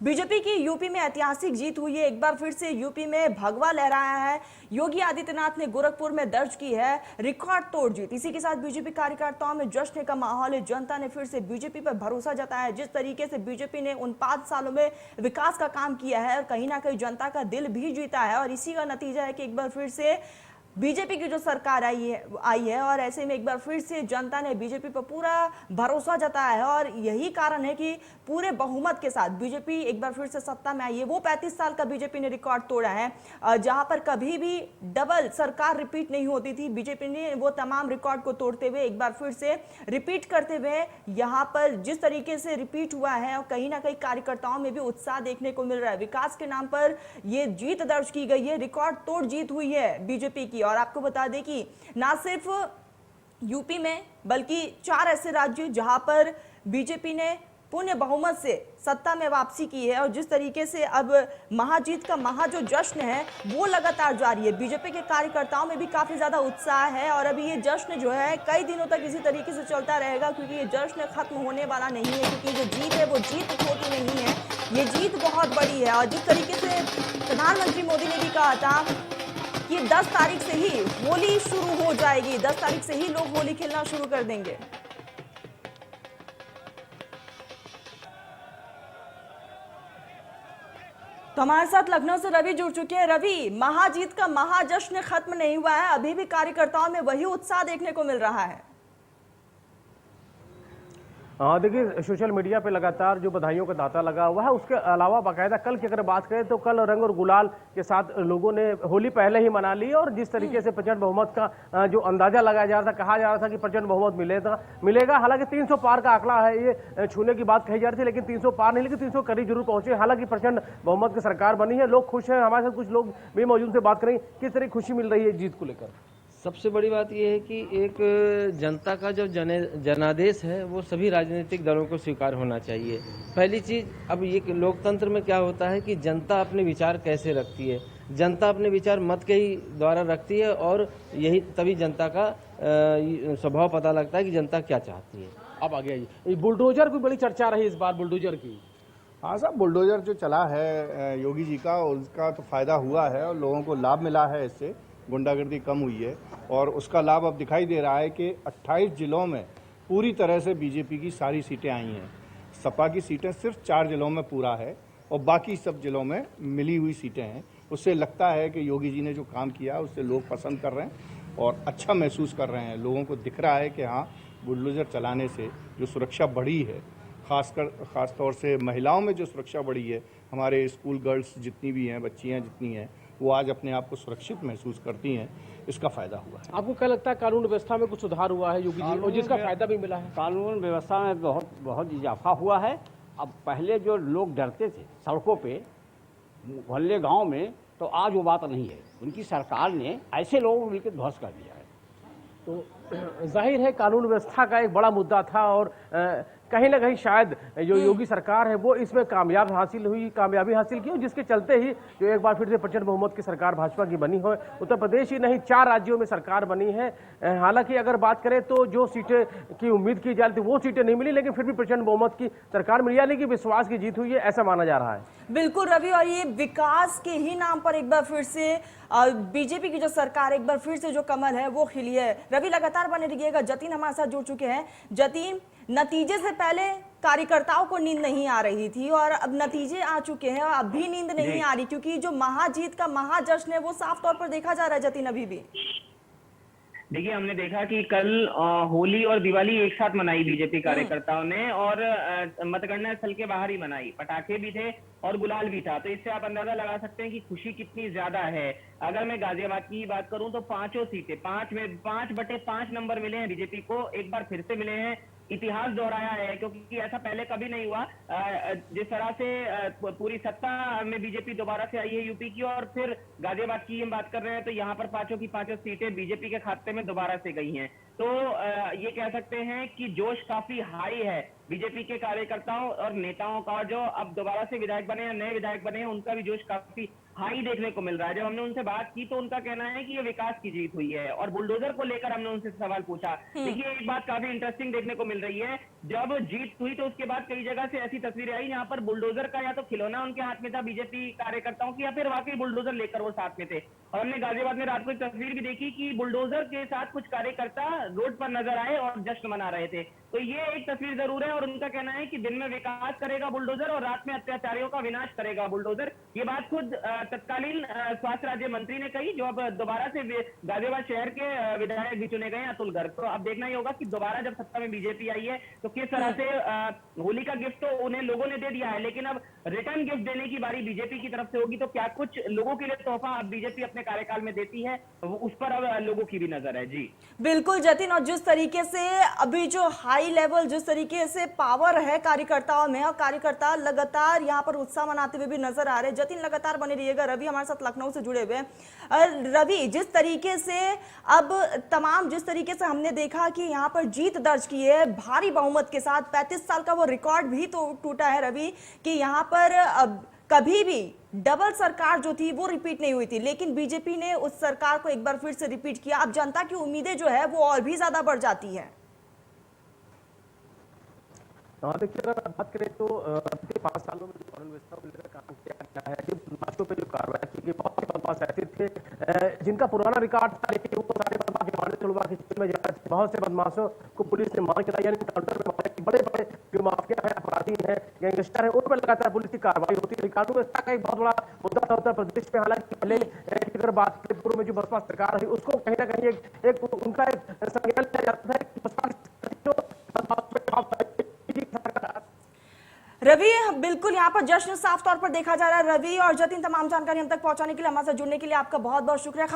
BJP की UP में ऐतिहासिक जीत हुई है। एक बार फिर से यूपी में भगवा लहराया है। योगी आदित्यनाथ ने गोरखपुर में दर्ज की है रिकॉर्ड तोड़ जीत। इसी के साथ बीजेपी कार्यकर्ताओं में जश्न का माहौल है। जनता ने फिर से बीजेपी पर भरोसा जताया है। जिस तरीके से बीजेपी ने उन 5 सालों में विकास का काम किया है और कहीं ना कहीं जनता का दिल भी जीता है, और इसी का नतीजा है कि एक बार फिर से बीजेपी की जो सरकार आई है और ऐसे में एक बार फिर से जनता ने बीजेपी पर पूरा भरोसा जताया है, और यही कारण है कि पूरे बहुमत के साथ बीजेपी एक बार फिर से सत्ता में आई है। वो 35 साल का बीजेपी ने रिकॉर्ड तोड़ा है, जहां पर कभी भी डबल सरकार रिपीट नहीं होती थी। बीजेपी ने वो तमाम रिकॉर्ड को तोड़ते हुए एक बार फिर से रिपीट करते हुए यहाँ पर जिस तरीके से रिपीट हुआ है, और कहीं ना कहीं कार्यकर्ताओं में भी उत्साह देखने को मिल रहा है। विकास के नाम पर ये जीत दर्ज की गई है, रिकॉर्ड तोड़ जीत हुई है बीजेपी की। और आपको बता दें कि ना सिर्फ यूपी में बल्कि 4 ऐसे राज्य जहां पर बीजेपी ने पूर्ण बहुमत से सत्ता में वापसी की है, और जिस तरीके से अब महाजीत का जो जश्न है वो लगातार जारी है। बीजेपी के कार्यकर्ताओं में भी काफी ज्यादा उत्साह है, और अभी ये जश्न जो है कई दिनों तक इसी तरीके से चलता रहेगा, क्योंकि ये जश्न खत्म होने वाला नहीं है। क्योंकि जो जीत है वो जीत छोटी नहीं है, ये जीत बहुत बड़ी है। और जिस तरीके से प्रधानमंत्री मोदी ने भी कहा था कि 10 तारीख से ही होली शुरू हो जाएगी, 10 तारीख से ही लोग होली खेलना शुरू कर देंगे। तो हमारे साथ लखनऊ से रवि जुड़ चुके हैं। रवि, महाजीत का महाजश्न खत्म नहीं हुआ है, अभी भी कार्यकर्ताओं में वही उत्साह देखने को मिल रहा है। देखिए, सोशल मीडिया पे लगातार जो बधाइयों का तांता लगा हुआ है, उसके अलावा बाकायदा कल की अगर बात करें तो कल रंग और गुलाल के साथ लोगों ने होली पहले ही मना ली। और जिस तरीके से प्रचंड बहुमत का जो अंदाजा लगाया जा रहा था, कहा जा रहा था कि प्रचंड बहुमत मिलेगा। हालांकि 300 पार का आंकड़ा है, ये छूने की बात कही जा रही थी, लेकिन 300 पार नहीं, लेकिन 300 करीब जरूर पहुंचे। हालांकि प्रचंड बहुमत की सरकार बनी है, लोग खुश हैं। हमारे साथ कुछ लोग भी मौजूद से बात करेंगे, किस तरह खुशी मिल रही है जीत को लेकर। सबसे बड़ी बात यह है कि एक जनता का जो जनादेश है वो सभी राजनीतिक दलों को स्वीकार होना चाहिए। पहली चीज़, अब ये लोकतंत्र में क्या होता है कि जनता अपने विचार कैसे रखती है, जनता अपने विचार मत के ही द्वारा रखती है, और यही तभी जनता का स्वभाव पता लगता है कि जनता क्या चाहती है। अब आ गया ये बुलडोजर की बड़ी चर्चा रही इस बार, बुलडोजर की। हाँ साहब, बुलडोजर जो चला है योगी जी का, उसका तो फायदा हुआ है और लोगों को लाभ मिला है। इससे गुंडागर्दी कम हुई है, और उसका लाभ अब दिखाई दे रहा है कि 28 जिलों में पूरी तरह से बीजेपी की सारी सीटें आई हैं। सपा की सीटें सिर्फ 4 जिलों में पूरा है, और बाकी सब जिलों में मिली हुई सीटें हैं। उससे लगता है कि योगी जी ने जो काम किया उससे लोग पसंद कर रहे हैं और अच्छा महसूस कर रहे हैं। लोगों को दिख रहा है कि हाँ, बुलडोजर चलाने से जो सुरक्षा बढ़ी है, ख़ास तौर से महिलाओं में जो सुरक्षा बढ़ी है, हमारे स्कूल गर्ल्स जितनी भी हैं, बच्चियाँ जितनी हैं, वो आज अपने आप को सुरक्षित महसूस करती हैं। इसका फायदा हुआ है। आपको क्या लगता है कानून व्यवस्था में कुछ सुधार हुआ है योगी जी, और जिसका फायदा भी मिला है? कानून व्यवस्था में बहुत इजाफा हुआ है। अब पहले जो लोग डरते थे सड़कों पे, मोहल्ले गांव में, तो आज वो बात नहीं है। उनकी सरकार ने ऐसे लोगों को मिलकर ध्वस्त कर दिया है। तो जाहिर है कानून व्यवस्था का एक बड़ा मुद्दा था, और कहीं ना कहीं शायद जो योगी सरकार है वो इसमें कामयाबी हासिल की, जिसके चलते ही जो एक बार फिर से प्रचंड बहुमत की सरकार भाजपा की बनी हो। उत्तर प्रदेश ही नहीं, 4 राज्यों में सरकार बनी है। हालांकि अगर बात करें तो जो सीटें की उम्मीद की जा रही थी वो सीटें नहीं मिली, लेकिन फिर भी प्रचंड बहुमत की सरकार मिली, यानी कि विश्वास की जीत हुई है, ऐसा माना जा रहा है। बिल्कुल रवि, और ये विकास के ही नाम पर एक बार फिर से बीजेपी की जो सरकार एक बार फिर से जो कमल है वो खिली है। रवि, लगातार बने रहिएगा। जतीन हमारे साथ जुड़ चुके हैं। जतीन, नतीजे से पहले कार्यकर्ताओं को नींद नहीं आ रही थी, और अब नतीजे आ चुके हैं और अब भी नींद नहीं आ रही, क्योंकि जो महाजीत का महाजश्न है वो साफ तौर पर देखा जा रहा है। जतीन, अभी भी देखिए, हमने देखा कि कल होली और दिवाली एक साथ मनाई बीजेपी कार्यकर्ताओं ने, और मतगणना स्थल के बाहर ही मनाई। पटाखे भी थे और गुलाल भी था, तो इससे आप अंदाजा लगा सकते हैं कि खुशी कितनी ज्यादा है। अगर मैं गाजियाबाद की बात करूं तो 5 सीटें, 5/5 नंबर मिले हैं बीजेपी को, एक बार फिर से मिले हैं। इतिहास दोहराया है, क्योंकि ऐसा पहले कभी नहीं हुआ। जिस तरह से पूरी सत्ता में बीजेपी दोबारा से आई है यूपी की, और फिर गाजियाबाद की हम बात कर रहे हैं तो यहाँ पर 5 की 5 सीटें बीजेपी के खाते में दोबारा से गई हैं। तो ये कह सकते हैं कि जोश काफी हाई है बीजेपी के कार्यकर्ताओं और नेताओं का। जो अब दोबारा से विधायक बने या नए विधायक बने हैं, उनका भी जोश काफी हाई देखने को मिल रहा है। जब हमने उनसे बात की तो उनका कहना है कि ये विकास की जीत हुई है, और बुलडोजर को लेकर हमने उनसे सवाल पूछा। देखिए, एक बात काफी इंटरेस्टिंग देखने को मिल रही है, जब जीत हुई तो उसके बाद कई जगह से ऐसी तस्वीरें आई जहां पर बुलडोजर का या तो खिलौना उनके हाथ में था बीजेपी कार्यकर्ताओं की, या फिर वाकई बुलडोजर लेकर वो साथ में थे। और हमने गाजियाबाद में रात को एक तस्वीर भी देखी कि बुलडोजर के साथ कुछ कार्यकर्ता रोड पर नजर आए और जश्न मना रहे थे। तो ये एक तस्वीर जरूर है, और उनका कहना है कि दिन में विकास करेगा बुलडोजर और रात में अत्याचारियों का विनाश करेगा बुलडोजर। ये बात खुद तत्कालीन स्वास्थ्य राज्य मंत्री ने कही, जो अब दोबारा से गाजियाबाद शहर के विधायक भी चुने गए हैं, अतुल गर्ग। तो अब देखना ही होगा कि दोबारा जब सत्ता में बीजेपी आई है तो किस तरह से होली का गिफ्ट तो उन्हें लोगों ने दे दिया है, लेकिन अब रिटर्न गिफ्ट देने की बारी बीजेपी की तरफ से होगी। तो क्या कुछ लोगों के लिए तोहफा अब बीजेपी अपने कार्यकाल में देती है, उस पर अब लोगों की भी नजर है। जी बिल्कुल जतिन, और जिस तरीके से अभी जो हाई लेवल, जिस तरीके से पावर है कार्यकर्ताओं में, और कार्यकर्ता लगातार यहाँ पर उत्साह मनाते हुए भी नजर आ रहे हैं। जतिन लगातार बने रहिएगा, रवि हमारे साथ लखनऊ से जुड़े हुए हैं। रवि, जिस तरीके से अब जिस तरीके से हमने देखा कि यहाँ पर जीत दर्ज की है भारी बहुमत के साथ, 35 साल का वो रिकॉर्ड भी तो टूटा है रवि, कि यहाँ पर कभी भी डबल सरकार जो थी वो रिपीट नहीं हुई थी, लेकिन बीजेपी ने उस सरकार को एक बार फिर से रिपीट किया। अब जनता की उम्मीदें जो है वो और भी ज्यादा बढ़ जाती है। देखिए, अगर बात करें तो पिछले 5 सालों में जो कानून व्यवस्था को लेकर काम किया गया है, जो बदमाशों पे जो कार्रवाई की गई, बहुत से बदमाश ऐसे थे जिनका पुराना रिकॉर्ड था, लेकिन वो सारे बदमाश जमानत छुड़वा के जेल में जा रहे थे। बहुत से बदमाशों को पुलिस ने मार गिराई, यानी काउंटर में मारे। बड़े बड़े जो माफिया है, अपराधी हैं, गैंगस्टर है, उन पर लगातार पुलिस की कार्रवाई होती है। कानून व्यवस्था का एक बहुत बड़ा मुद्दा था उत्तर प्रदेश में। हालांकि पहले अगर बात करें पूर्व में जो बसपा सरकार रही, उसको कहीं ना कहीं एक उनका एक संज्ञान लिया जाता है कि बसपा रवि, बिल्कुल यहाँ पर जश्न साफ तौर पर देखा जा रहा है। रवि और जतिन, तमाम जानकारी हम तक पहुंचाने के लिए, हमारे साथ जुड़ने के लिए आपका बहुत बहुत शुक्रिया।